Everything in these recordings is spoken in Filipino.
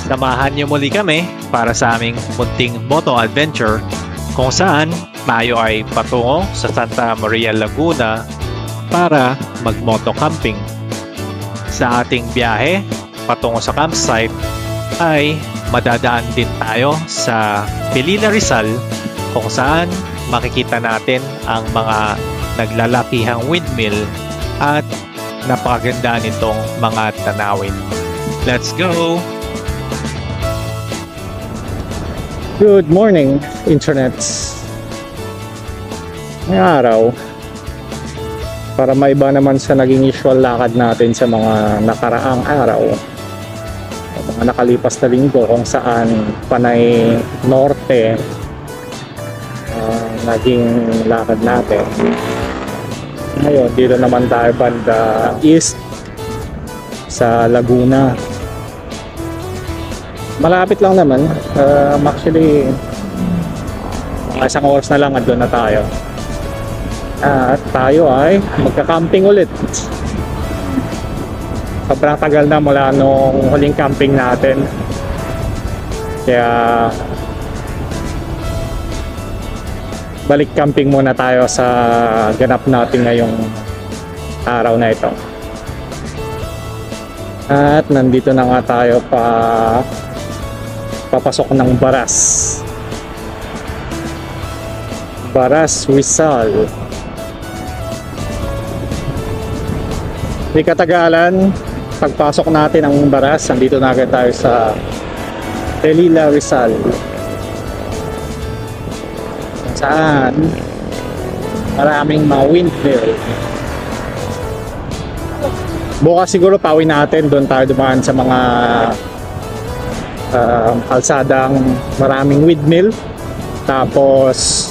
Samahan niyo muli kami para sa aming munting moto adventure kung saan tayo ay patungo sa Santa Maria Laguna para mag-moto camping. Sa ating biyahe patungo sa campsite ay madadaan din tayo sa Pilila, Rizal kung saan makikita natin ang mga naglalakihang windmill at napakaganda nitong mga tanawin. Let's go! Good morning, internet. Ngayong araw, para maiba naman sa naging usual lakad natin sa mga nakaraang araw, mga nakalipas na linggo kung saan panay norte naging lakad natin. Ngayon, dito naman tayo banda east sa Laguna. Malapit lang naman. Actually, isang oras na lang doon na tayo. At tayo ay magka-camping ulit. Sobrang tagal na mula nung huling camping natin. Kaya balik camping muna tayo sa ganap natin ngayong araw na ito. At nandito na nga tayo papasok ng Baras, Rizal. Di katagalan, pagpasok natin ng Baras, nandito na agad tayo sa Pilila, Rizal, saan maraming mga windmill. Bukas siguro pawin natin, doon tayo dumaan sa mga kalsadang maraming windmill. Tapos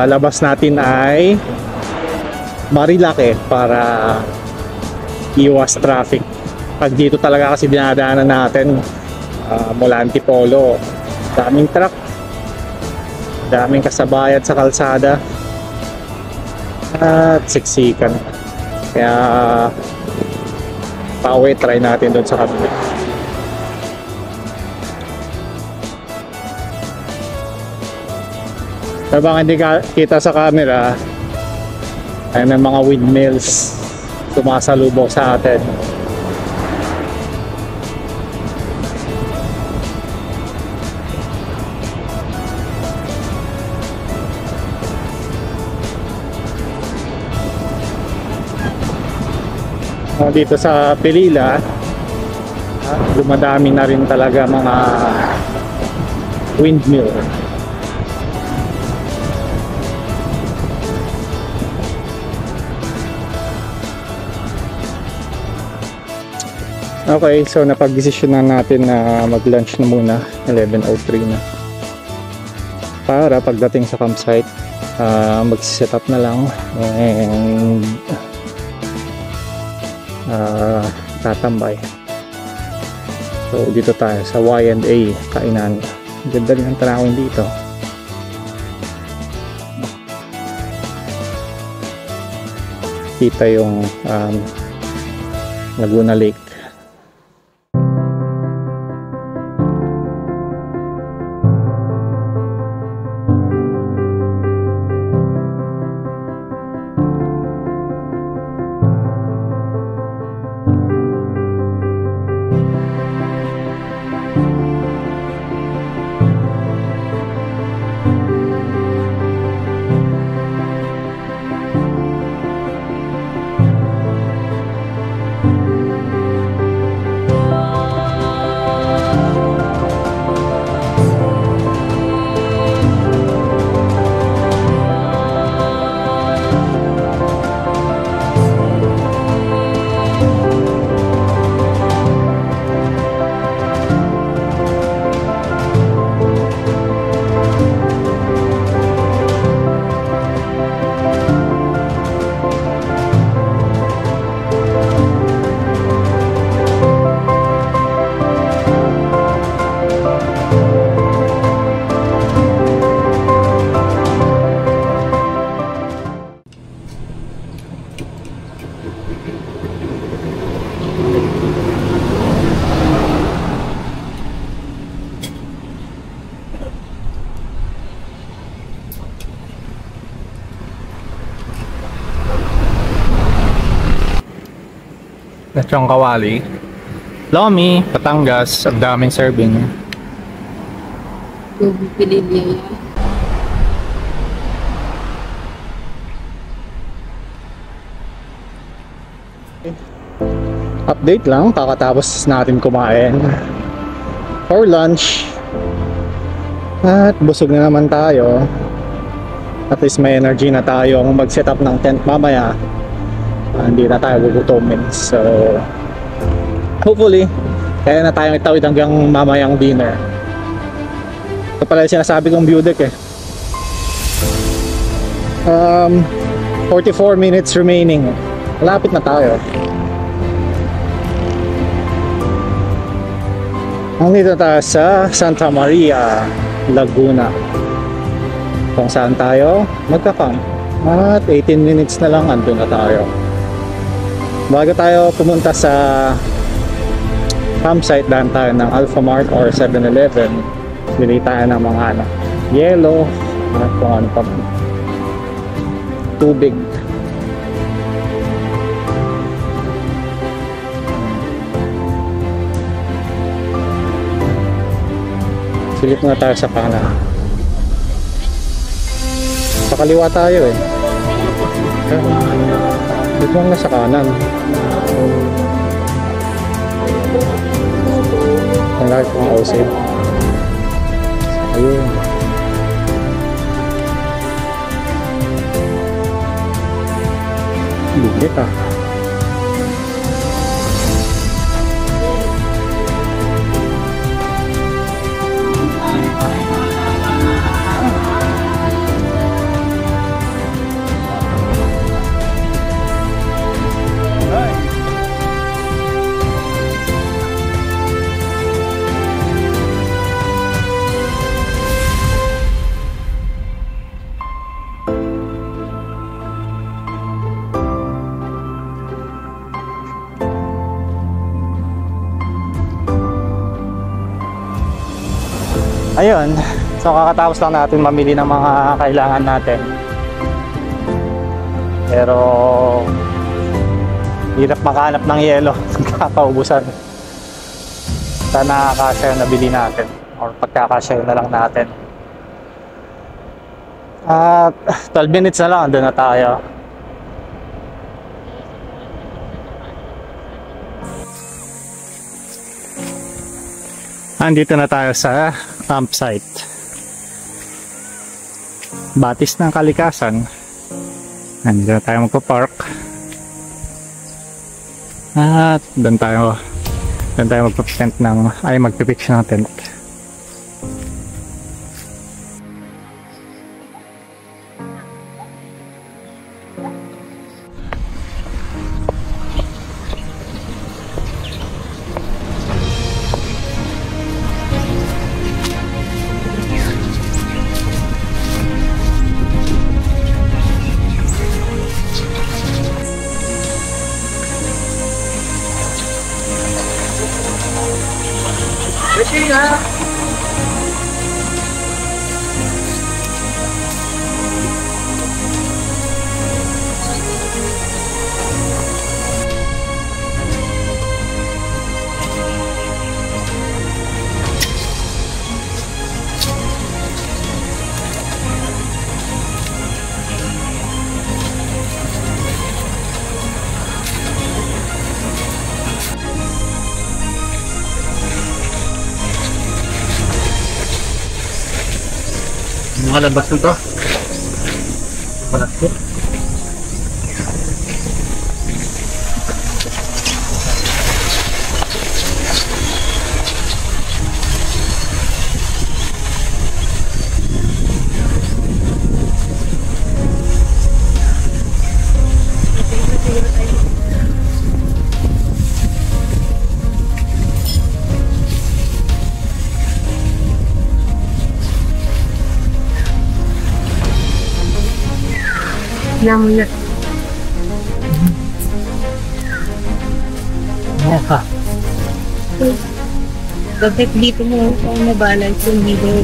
labas natin ay Marilake para iwas traffic. Pag dito talaga kasi dinadaanan natin mula Antipolo, daming truck, daming kasabayan sa kalsada at siksikan. Kaya pauwi, try natin doon sa kabila. Habang hindi kita sa camera, ay may mga windmills sumasalubong sa atin. Dito sa Pilila, dumadami na rin talaga mga windmill. Okay, so napag-desisyon na natin na mag-lunch na muna, 11:03 na. Para pagdating sa campsite, mag-set up na lang and tatambay. So dito tayo sa Y&A kainan. Ganda rin ang tanawin dito. Kita yung Laguna Lake. Lechong kawali. Lomi, Batangas, ang daming serving. Pinili. Update lang, kakatapos natin kumain for lunch. At busog na naman tayo. At least may energy na tayong mag-set up ng tent mamaya. Hindi na tayo gugutomin. So hopefully kaya na tayong itawid hanggang mamayang dinner. Ito pala yung sinasabi kong view deck eh. 44 minutes remaining. Malapit na tayo. Nandito tayo sa Santa Maria, Laguna, kung saan tayo magka-camp. At 18 minutes na lang andun na tayo. Bago tayo pumunta sa campsite, daan tayo ng Alphamart or 7-Eleven. Bili tayo ng mga yelo at kung ano pa, tubig. Silip na tayo sa kanan. Sa kaliwa tayo eh. Dito lang na sa kanan. Ang laki kong ausip. Ayun. Bigit ah. Ayun, so kakatapos lang natin mamili ng mga kailangan natin. Pero hirap makahanap ng yelo, kakaubusan. Sana kasya yung nabili natin or pagkakasya na lang natin. At 12 minutes na lang, andun na tayo. Andito na tayo sa campsite. Batis ng Kalikasan. Andito na tayo magpa-park. At doon tayo magpa-tent magpipitch ng tent. Makalabas na to. Malakit. Namuna. Mukha. Bakit dito mo mabalance yung video?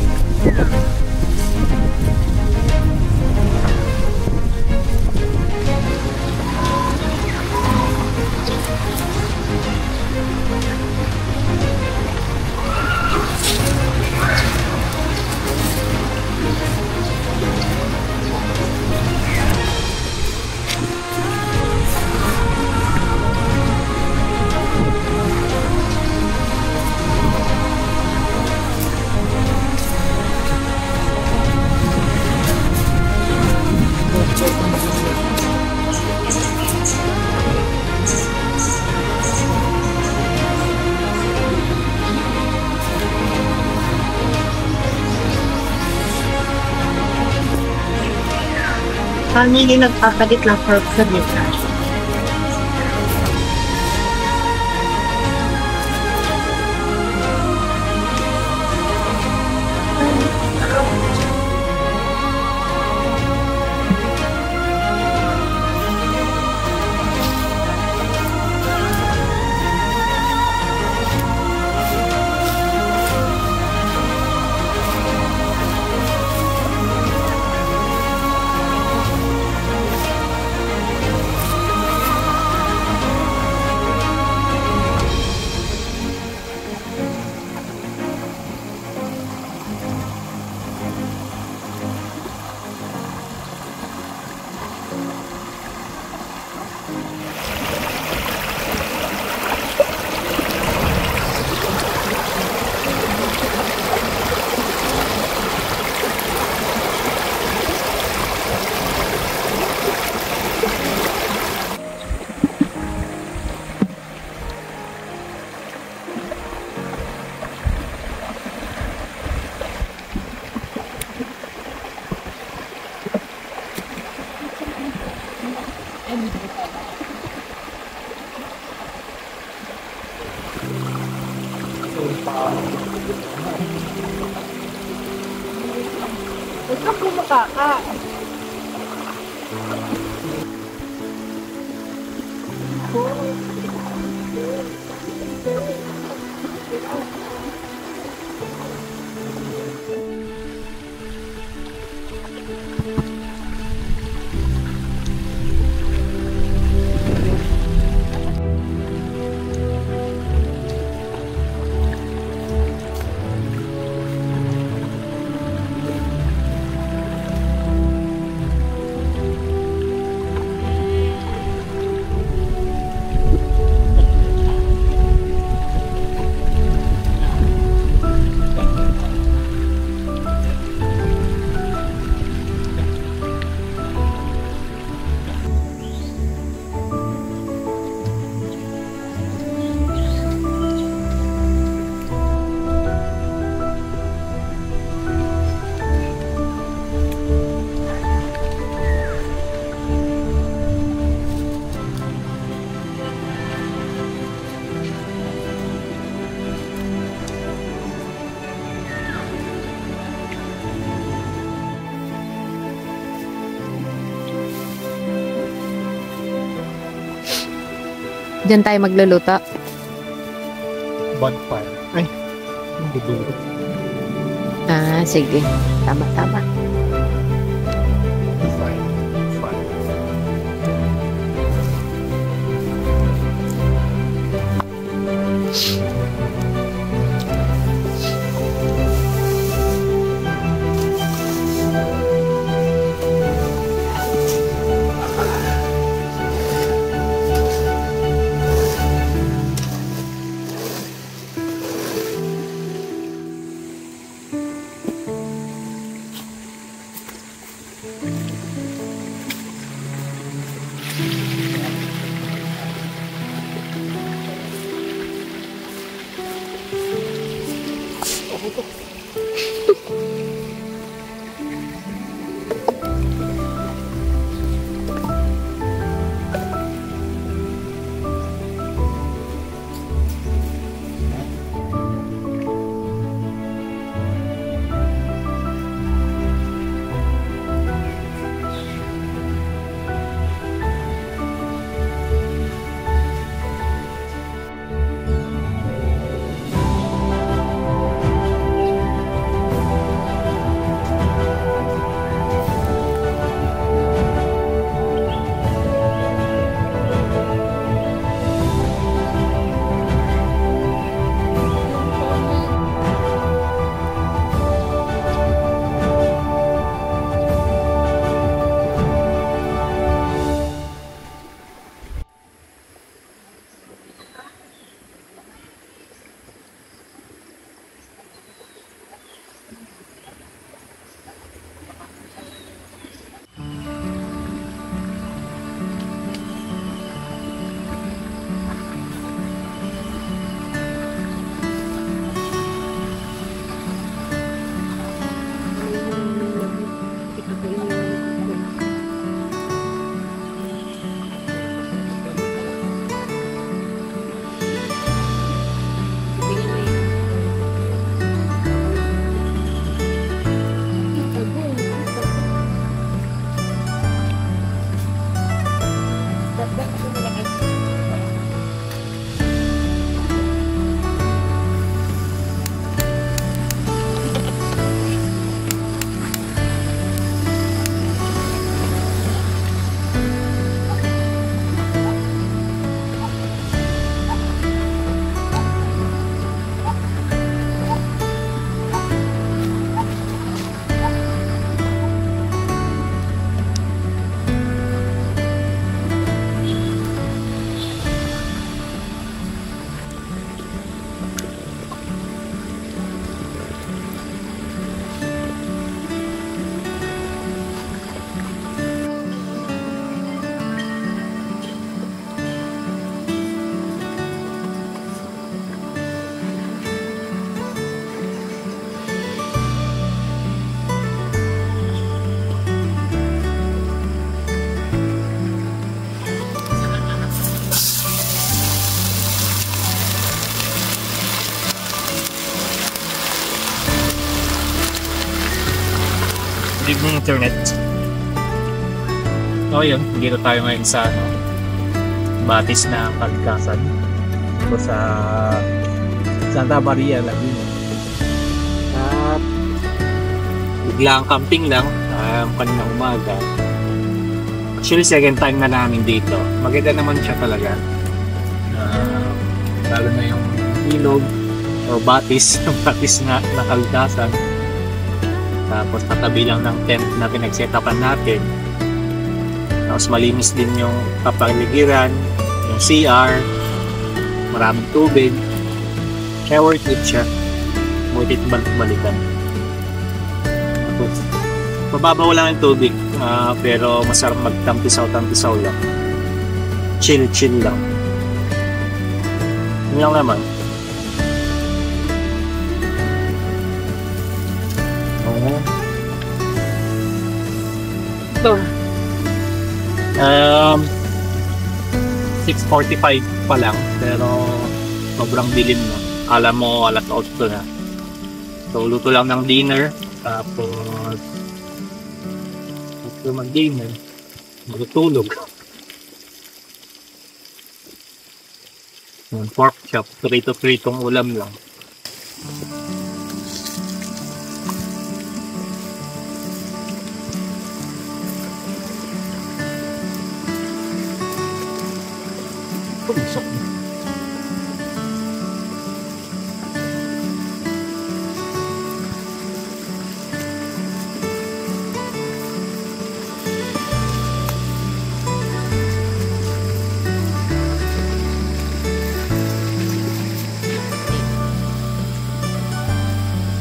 Paano yung nagpapalit ng pork sa dito? Ito po makaka. Diyan tayo magluluto. Bonfire. Ay, hindi dulo. Ah, sige. Tama, tama. Fine. Fine. morning internet. So yun, dito tayo ngayon sa batis na Kalikasan. Ito sa Santa Maria, Laguna. At biglang camping lang kaninang umaga. Actually, second time na namin dito. Maganda naman siya talaga. Lalo na yung ilog o batis, yung batis na Kalikasan. Tapos tatabi lang ng tent na pinag-setapan natin. Tapos malinis din yung kapaligiran, yung CR, maraming tubig. Kaya worth it siya. Worth it balikan. Tapos mababaw lang yung tubig, pero masarap magtampisaw-tampisaw lang. Chill lang. Yun lang naman. Ito. 6:45 pa lang, pero sobrang dilim na. Alam mo, alas 8 na. So, luto lang ng dinner. Tapos, after mag-dinner, matutulog. Pork chop, prito-pritong ulam lang. Pumusok na.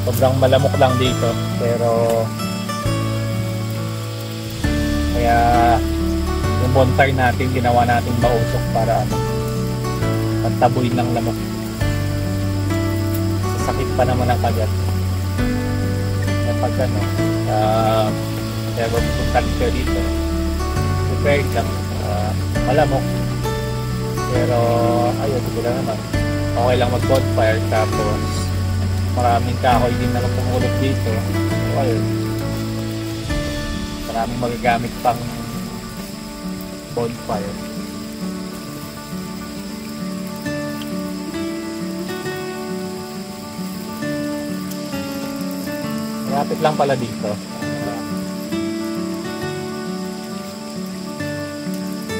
Sobrang malamok lang dito, pero kaya yung bonfire natin ginawa natin mausok para pagtaboy ng lamok. Sakit pa naman ang kagat. Kapag kaya pupuntan ka dito, prepared lang, malamok, pero ayun, wala naman, okay lang mag bonfire. Tapos maraming kahoy din na pumulot dito. So, ayun, maraming magagamit pang bonfire. Malapit lang pala dito.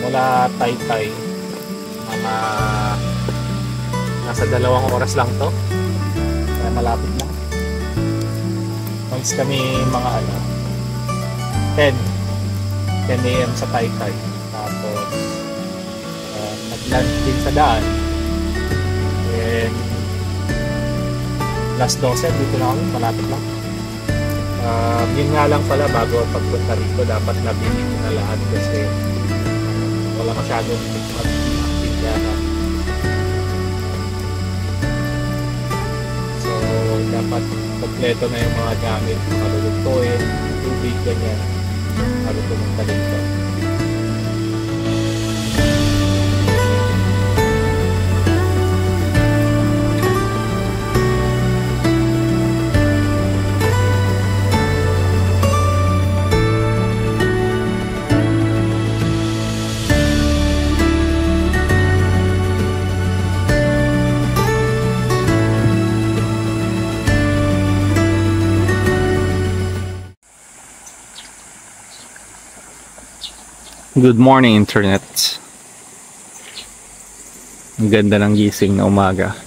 Mula Taytay, mga nasa 2 oras lang to. Malapit na. Once kami mga 10 a.m. sa Taytay. Tapos nag-lunch din sa daan. And last 12 dito na kami, malapit lang. Yun nga lang pala, bago pagpunta rito dapat nabili ko na lahat kasi wala masyadong mag-active. Dapat kompleto na yung mga gamit, mga lulutuin, tubig, ganyan, bago pumunta dito. Good morning internet. Ang ganda ng gising na umaga.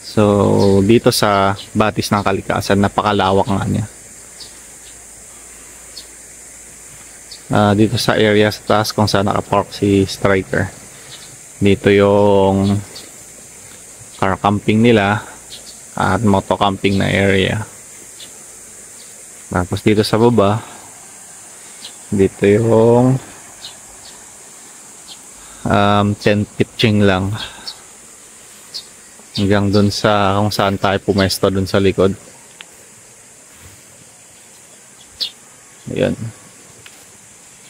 So dito sa batis ng Kalikasan, napakalawak nga niya. Dito sa area sa taas kung saan nakapark si Striker, dito yung car camping nila at moto camping na area. Tapos dito sa baba, dito yung tent pitching lang hanggang dun sa kung saan tayo pumesto dun sa likod. Ayan,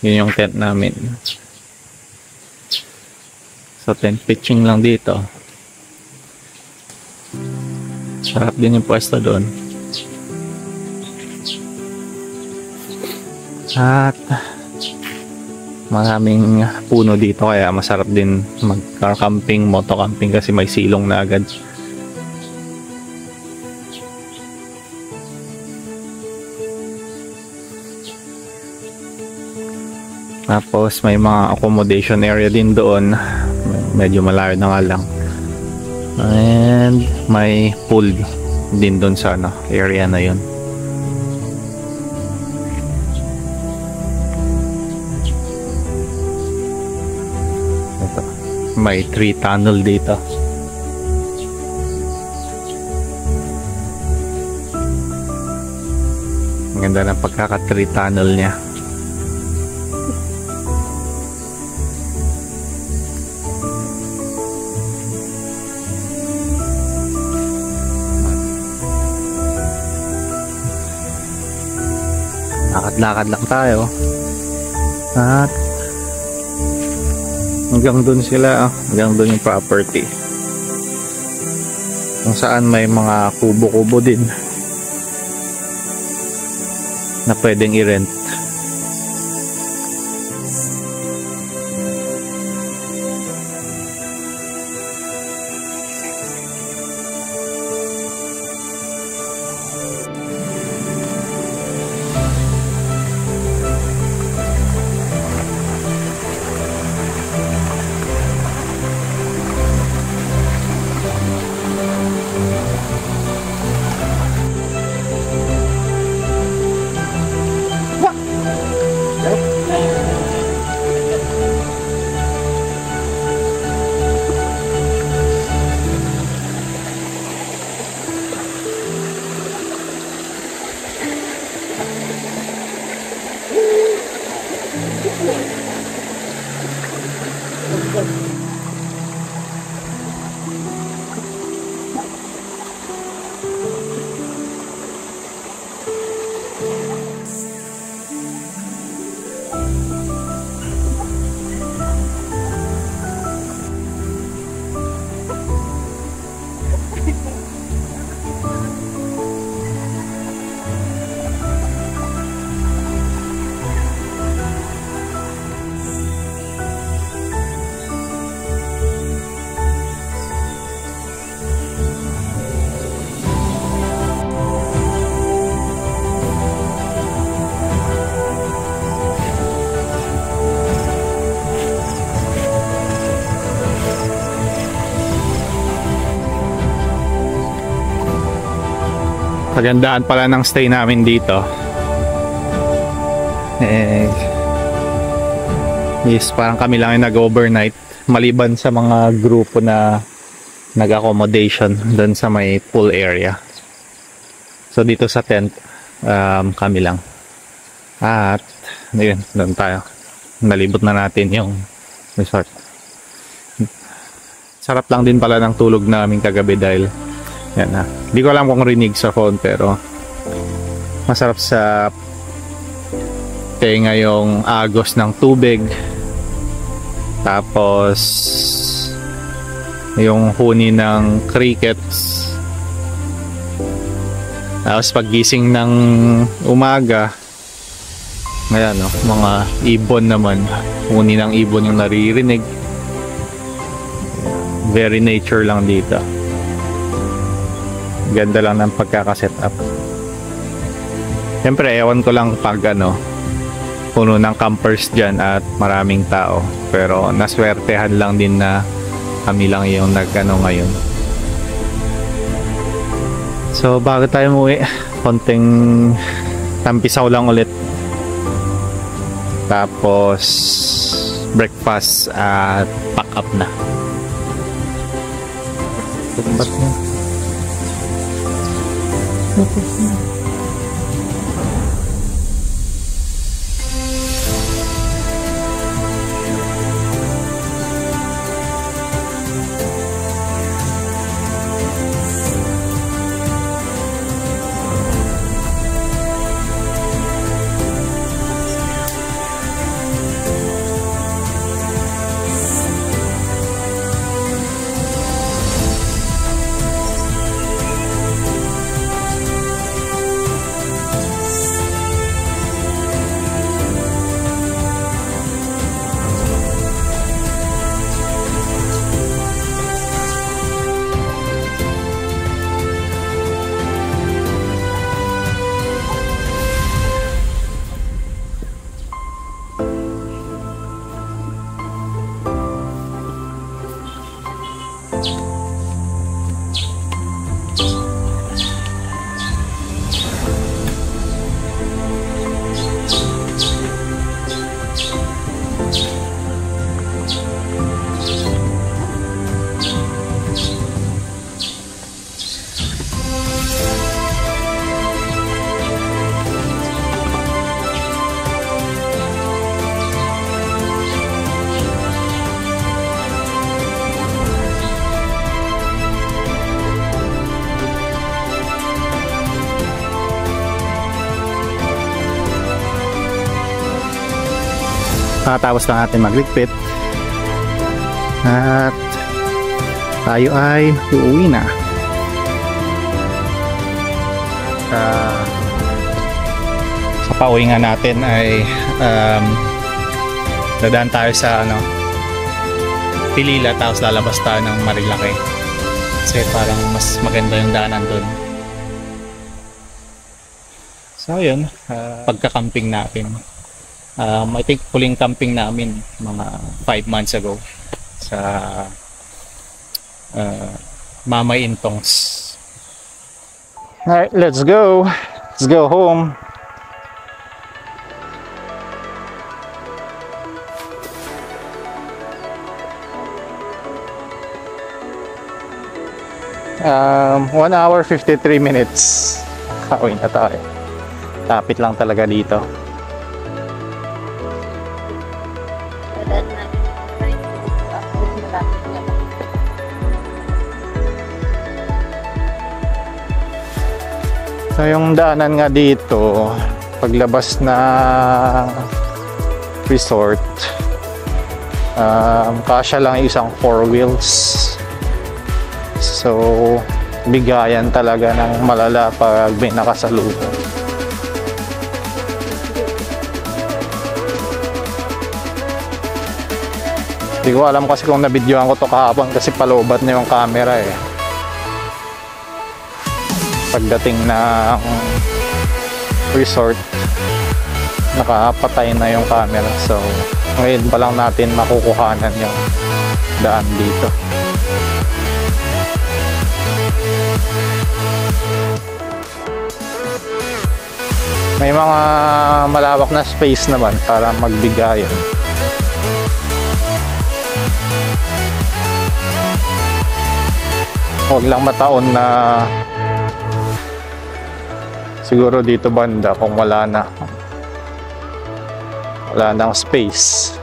yun yung tent namin. So tent pitching lang dito. Sarap din yung pwesto dun. At maraming puno dito kaya masarap din mag-car camping, moto camping kasi may silong na agad. Tapos may mga accommodation area din doon. Medyo malayo na nga lang. And may pool din doon sa area na yun. Ito, may tree tunnel dito. Ang ganda ng pagkaka-tree tunnel niya. Lakad-lakad lang tayo. At hanggang dun sila, hanggang dun yung property. Kung saan may mga kubo-kubo din na pwedeng i-rent. Kagandaan pala ng stay namin dito is parang kami lang yung nag-overnight maliban sa mga grupo na nag-accommodation doon sa may pool area. So dito sa tent kami lang. At yun, doon tayo. Nalibot na natin yung resort. Sarap lang din pala ng tulog namin kagabi dahil yan na. Hindi ko alam kung rinig sa phone pero masarap sa tenga yung agos ng tubig. Tapos yung huni ng crickets. Tapos paggising ng umaga, ngayon mga ibon naman. Huni ng ibon yung naririnig. Very nature lang dito. Ganda lang ng pagkakaset up. Siyempre ewan ko lang pag puno ng campers dyan at maraming tao, pero naswertehan lang din na kami lang yung ngayon. So bago tayo umuwi, konting tampisaw lang ulit, tapos breakfast at pack up na. Tumbat na. Tapos lang natin magligpit. At tayo ay uuwi na. Sa pauwi nga natin ay dadaan tayo sa Pilila, tapos lalabas tayo ng Marilaki. Kasi parang mas maganda yung daanan doon. So yun, pagka-camping natin. I think huling camping namin mga 5 months ago sa Mamay Intongs. Alright, let's go. Let's go home. One hour 53 minutes. Kauwi na tayo. Tapit lang talaga dito. So yung daanan nga dito, paglabas na resort, kasya lang isang 4 wheels. So bigayan talaga ng malala pag may nakasalubong. Hindi ko alam kasi kung nabidyoan ko to kahapon kasi palobat na yung camera eh. Pagdating ng resort, nakapatay na yung camera. So ngayon pa lang natin makukuhanan yung daan dito. May mga malawak na space naman para magbigayan. Huwag lang mataon na siguro dito banda kung wala nang space.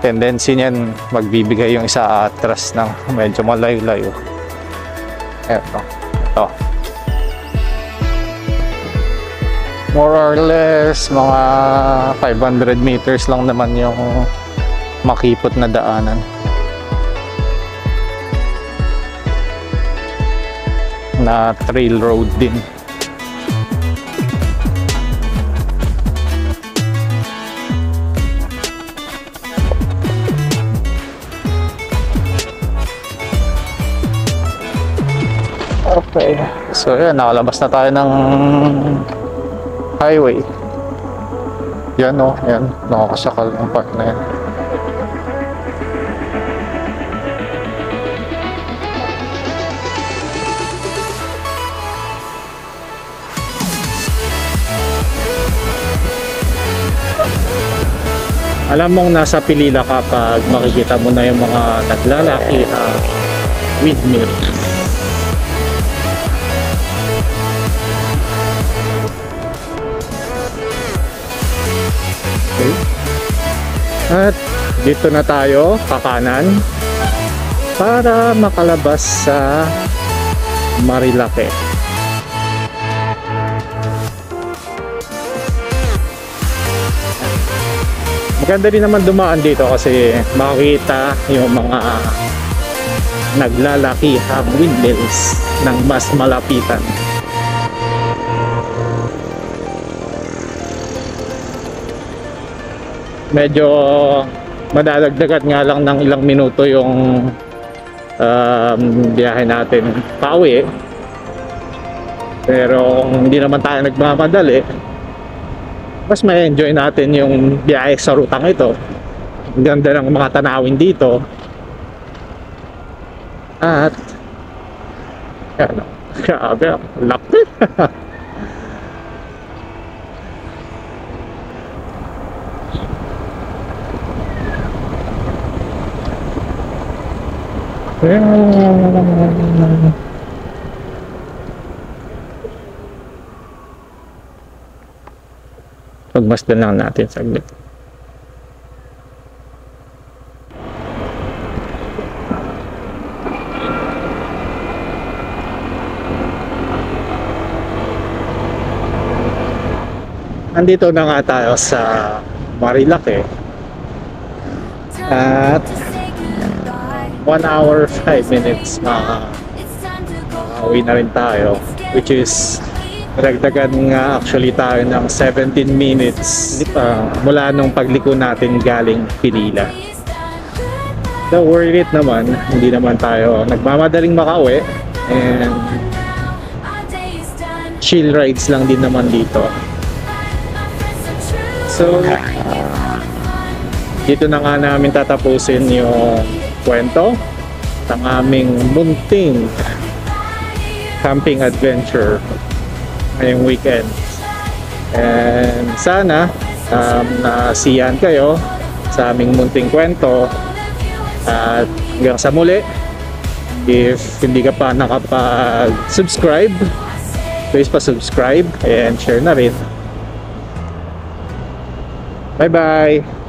Tendency niyan magbibigay yung isa atras ng medyo malayo-layo. Ito. More or less mga 500 meters lang naman yung makipot na daanan. Na trail road din. Okay. So yan, nakalabas na tayo ng highway. Yan o, yan. Nakakasakal ang part na yan. Alam mong nasa Pilila ka pag makikita mo na yung mga naglalaki windmill. Okay. At dito na tayo, kakanan para makalabas sa Marilaki. Maganda din naman dumaan dito kasi makikita yung mga naglalakihang windmills ng mas malapitan. Medyo madadagdagan nga lang ng ilang minuto yung biyahe natin pauwi. Pero kung hindi naman tayo nagmamadali, mas may enjoy natin yung biyahe sa rutang ito. Ang ganda ng mga tanawin dito. At ano, grabe, lapit. Pagmasdan lang natin saglit. Nandito na nga tayo sa Marilaki At 1 hour 5 minutes uwi na rin tayo, which is dagdagan nga actually tayo ng 17 minutes mula nung pagliko natin galing Pilila. So worth it naman, hindi naman tayo nagmamadaling makauwi, and chill rides lang din naman dito. So dito na nga namin tatapusin yung kwento ng aming munting camping adventure ngayong weekend. And sana nasiyahan kayo sa aming munting kwento. At hanggang sa muli, if hindi ka pa nakapag-subscribe, please pa-subscribe and share na rin. Bye bye!